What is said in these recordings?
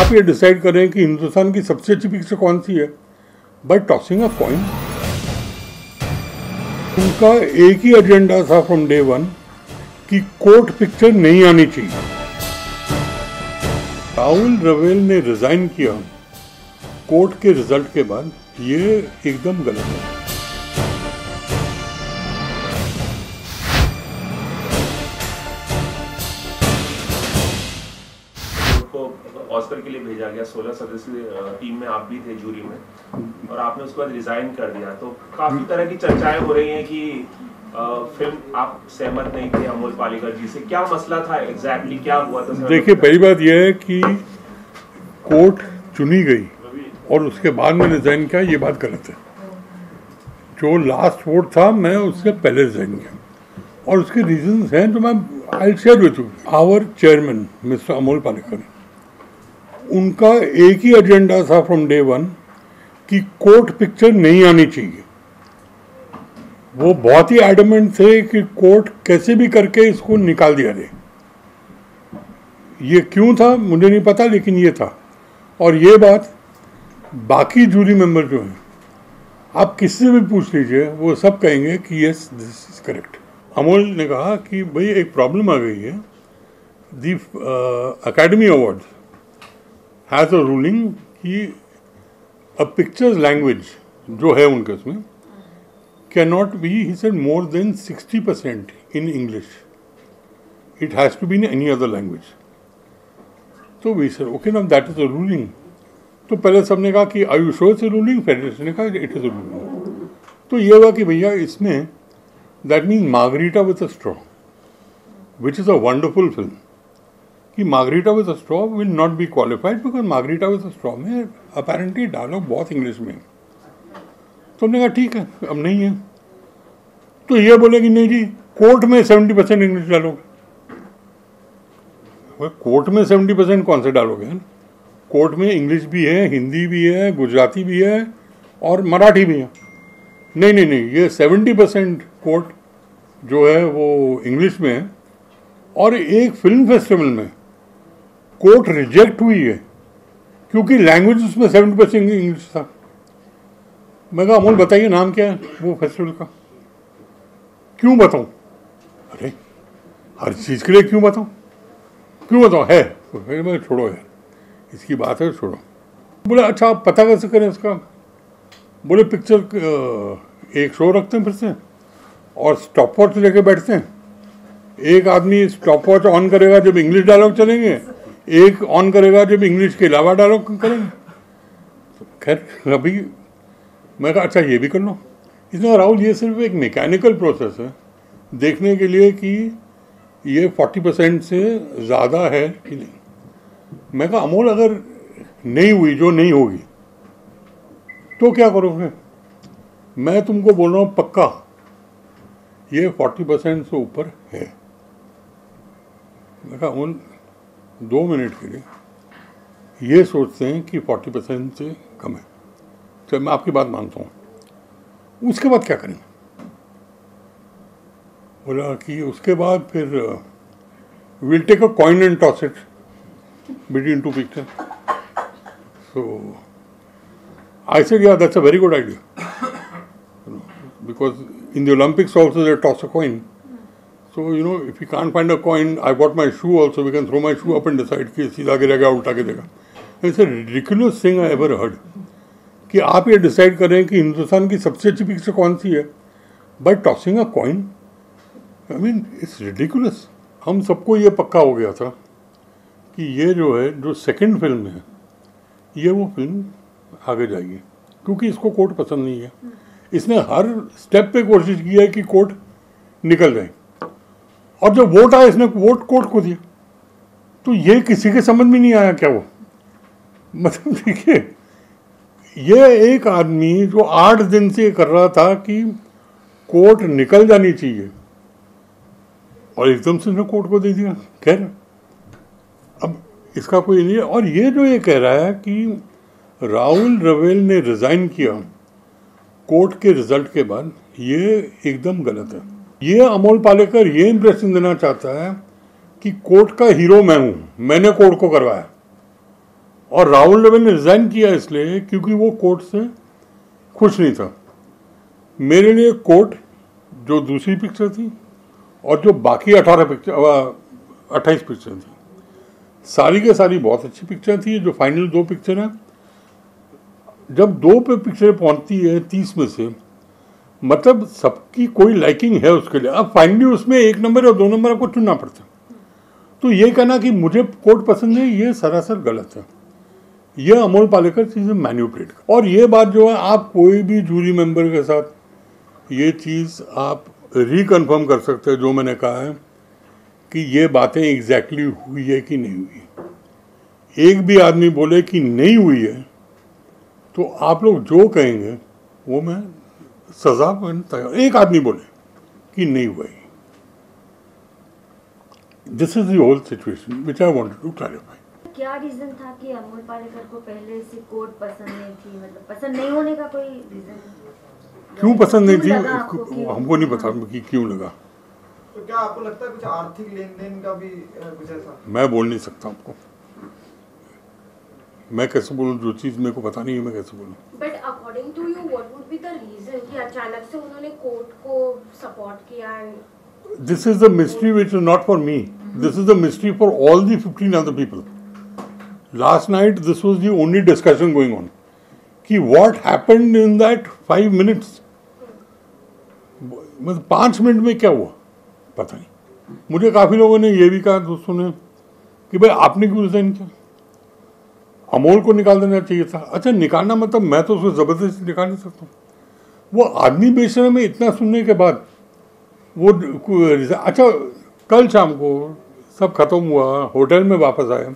आप ये डिसाइड करें कि हिंदुस्तान की सबसे अच्छी पिक्चर कौन सी है बाय टॉसिंग अ कॉइन। उनका एक ही एजेंडा था फ्रॉम डे वन कि कोर्ट पिक्चर नहीं आनी चाहिए। राहुल रवेल ने रिजाइन किया कोर्ट के रिजल्ट के बाद, ये एकदम गलत है। ऑस्कर के लिए भेजा गया, 16 सदस्यीय टीम में आप भी थे जूरी में, और आपने उसके बाद रिजाइन कर दिया। तो काफी तरह की चर्चाएं हो रही हैं कि फिल्म आप सहमत नहीं थे अमोल पालेकर जी से। क्या मसला था एग्जैक्टली, क्या हुआ था? देखिए, पहली बात यह है कि कोर्ट चुनी गई और उसके बाद में रिजाइन किया, ये बात गलत है। जो लास्ट वोट था मैं उससे पहले रिजाइन किया और उसके रीजंस हैं जो मैं I share with you. Our chairman mister Amol Palekar, उनका एक ही एजेंडा था फ्रॉम डे वन कि कोर्ट पिक्चर नहीं आनी चाहिए। वो बहुत ही एडमेंट थे कि कोर्ट कैसे भी करके इसको निकाल दिया जाए। ये क्यों था मुझे नहीं पता, लेकिन ये था। और ये बात बाकी जूरी मेंबर जो हैं, आप किससे भी पूछ लीजिए, वो सब कहेंगे कि yes this is correct. Amol ने कहा कि भाई एक प्रॉब्लम आ गई है, the academy awards has a ruling कि अ पिक्चर्स लैंग्वेज जो है उनके उसमें can not be, he said, more than 60% in English, it has to be in any other language. तो we said okay now that is a ruling. तो पहले सबने कहा कि are you sure it's a ruling, federation ने कहा it is a ruling. तो ये हुआ कि भैया इसमें that means margarita with a straw, which is a wonderful film, कि margarita with a straw will not be qualified because margarita with a straw में अपेरेंटली डायलॉग बहुत इंग्लिश में। तो हमने कहा ठीक है, अब नहीं है। तो ये बोले कि नहीं जी, कोर्ट में 70% इंग्लिश डालोगे। कोर्ट में 70% कौन से डालोगे? कोर्ट में इंग्लिश भी है, हिंदी भी है, गुजराती भी है और मराठी भी है। नहीं नहीं नहीं, ये 70% कोर्ट जो है वो इंग्लिश में है। और एक फिल्म फेस्टिवल में कोर्ट रिजेक्ट हुई है क्योंकि लैंग्वेज उसमें 70% इंग्लिश था। मैं कहा अमोल बताइए नाम क्या है वो फेस्टिवल का? क्यों बताऊं? अरे हर चीज़ के लिए क्यों बताऊं? क्यों बताऊं? है तो फिर मैं छोड़ो यार, इसकी बात है छोड़ो। बोले अच्छा आप पता कैसे करें इसका? बोले पिक्चर एक शो रखते हैं फिर से और स्टॉप वॉच लेके बैठते हैं। एक आदमी स्टॉप वॉच ऑन करेगा जब इंग्लिश डायलॉग चलेंगे, एक ऑन करेगा जब इंग्लिश के अलावा डायलॉग करेंगे। तो खैर अभी मैं कहा अच्छा ये भी कर लो। इसमें राहुल ये सिर्फ एक मैकेनिकल प्रोसेस है देखने के लिए कि ये 40% से ज़्यादा है कि नहीं। मैं कहा अमोल अगर नहीं हुई, जो नहीं होगी तो क्या करोगे? मैं तुमको बोल रहा हूँ पक्का ये 40% से ऊपर है। मैं कहा अमोल 2 मिनट के लिए ये सोचते हैं कि 40% से कम है, तो मैं आपकी बात मानता हूँ, उसके बाद क्या करेंगे? बोला कि उसके बाद फिर will take a coin and toss it between two picture. So I said yeah, that's a very good idea. Because in the Olympics also they toss a coin. So if you can't find a coin, I got my shoe also, we can throw my shoe up and decide कि सीधा गिरेगा उल्टा गिरेगा। It's a ridiculous thing I ever heard कि आप ये decide करें कि हिंदुस्तान की सबसे अच्छी पिक्चर कौन सी है by tossing a coin. I mean it's ridiculous. हम सबको ये पक्का हो गया था कि ये जो है जो सेकंड फिल्म है ये वो फिल्म आगे जाएगी, क्योंकि इसको कोर्ट पसंद नहीं है। इसने हर स्टेप पे कोशिश की है कि कोर्ट निकल जाए, और जब वोट आया इसने वोट कोर्ट को दिया। तो ये किसी के समझ में नहीं आया क्या वो? मतलब देखिए, ये एक आदमी जो 8 दिन से कर रहा था कि कोर्ट निकल जानी चाहिए और एकदम से उसने कोर्ट को दे दिया। खैर अब इसका कोई नहीं है। और ये जो ये कह रहा है कि राहुल रवेल ने रिजाइन किया कोर्ट के रिजल्ट के बाद, ये एकदम गलत है। ये अमोल पालेकर ये इंप्रेशन देना चाहता है कि कोर्ट का हीरो मैं हूं, मैंने कोर्ट को करवाया और राहुल द्रविड़ ने रिजाइन किया इसलिए क्योंकि वो कोर्ट से खुश नहीं था। मेरे लिए कोर्ट जो दूसरी पिक्चर थी और जो बाकी 28 पिक्चर थी, सारी के सारी बहुत अच्छी पिक्चर थी। जो फाइनल 2 पिक्चर हैं, जब 2 पे पिक्चर पहुंचती है 30 में से, मतलब सबकी कोई लाइकिंग है उसके लिए। अब फाइनली उसमें 1 नंबर और 2 नंबर आपको चुनना पड़ता है। तो ये कहना कि मुझे कोर्ट पसंद है, ये सरासर गलत है। ये अमोल पालेकर चीज़ें मैन्युपुलेट। और ये बात जो है, आप कोई भी जूरी मेंबर के साथ ये चीज़ आप रिकन्फर्म कर सकते हैं जो मैंने कहा है कि ये बातें एग्जैक्टली हुई है कि नहीं हुई है। एक भी आदमी बोले कि नहीं हुई है तो आप लोग जो कहेंगे वो मैं सजा को तैयार। एक आदमी बोले कि नहीं हुआ है। This is the whole situation which I wanted to clarify. क्या रीजन था कि अमोल पालेकर को पहले से कोर्ट पसंद नहीं थी? मतलब पसंद नहीं होने का कोई रीजन? क्यों पसंद नहीं थी हमको नहीं पता कि क्यों लगा। तो क्या आपको लगता है कुछ आर्थिक लेन देन का भी कुछ ऐसा? मैं बोल नहीं सकता आपको। मैं कैसे बोलूं? जो चीज मेरे को पता नहीं है मैं कैसे बोलूं? But according to you what would be the reason कि अचानक से उन्होंने कोर्ट को सपोर्ट किया? And this is the mystery which is not for me, this is the mystery for all the 15 other people. Last night this was the only discussion going on कि what happened in that 5 minutes, मतलब 5 minute में क्या हुआ पता नहीं। मुझे काफ़ी लोगों ने ये भी कहा, दोस्तों ने, कि भाई आपने क्यों रिजाइन किया, अमोल को निकाल देना चाहिए था। अच्छा, निकालना मतलब मैं तो उसको ज़बरदस्ती निकाल नहीं सकता। वो आदमी बेशर्म में इतना सुनने के बाद वो अच्छा, कल शाम को सब खत्म हुआ, होटल में वापस आया,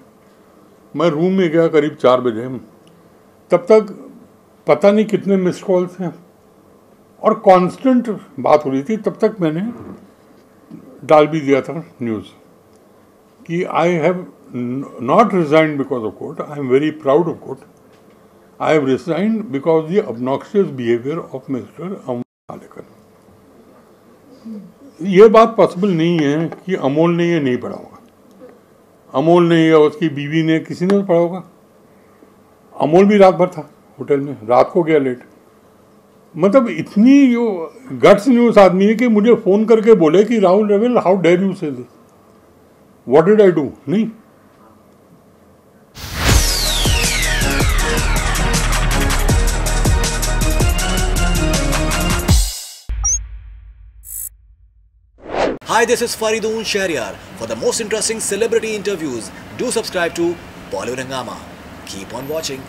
मैं रूम में गया करीब 4 बजे। तब तक पता नहीं कितने मिस्ड कॉल्स हैं और कांस्टेंट बात हो रही थी। तब तक मैंने डाल भी दिया था न्यूज़ कि I have not resigned because of Court, I am very proud of Court, I have resigned because the obnoxious behaviour of mister Amol Palekar. ये बात पॉसिबल नहीं है कि अमोल ने ये नहीं पढ़ा होगा, अमोल ने या उसकी बीवी ने, किसी ने पढ़ा होगा। अमोल भी रात भर था होटल में, रात को गया लेट। मतलब इतनी जो गट्स न्यूज़ आदमी है कि मुझे फ़ोन करके बोले कि Rahul Dravid, how dare you say this, what did I do? नहीं। Hi, this is Faridoon Shahryar. For the most interesting celebrity interviews, do subscribe to Bollywood Hungama. Keep on watching.